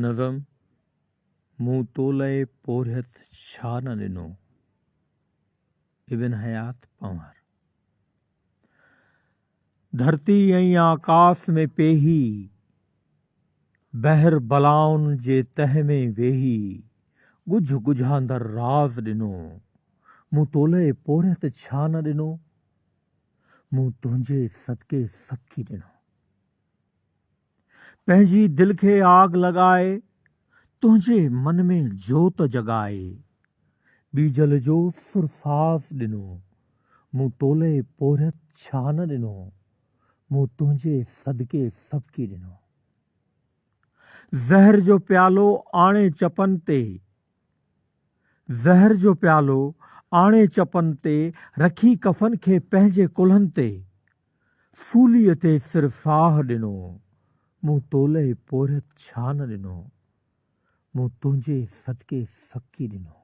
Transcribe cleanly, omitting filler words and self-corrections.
नज़म मूं तोले पोरहत छा न ॾिनो। इब्न हयात पंवर। धरती ऐं आकाश में पेही, बहर बलाउन जे तह में वेही, गुझ गुझांदड़ राज़ ॾिनो। मूं तोले पोरहत छा न ॾिनो, मूं तुंहिंजे सदके सबकी ॾिनो। पंहिंजी दिल खे आग लॻाए, तुंहिंजे मन में जोत जॻाए, बीजल जो सुरसाज़ ॾिनो। मूं तोले पोरहत छा न ॾिनो, मूं तुंहिंजे सदके सबकी ॾिनो। ज़हर जो प्यालो आणे चपन ते, ज़हर जो प्यालो आणे चपन ते, रखी कफन खे पंहिंजे कुल्हनि ते, सूलीअ ते सिरसाह ॾिनो। मूं तोले पोरहत छा न ॾिनो, मूं तुंहिंजे सदके सबकी ॾिनो।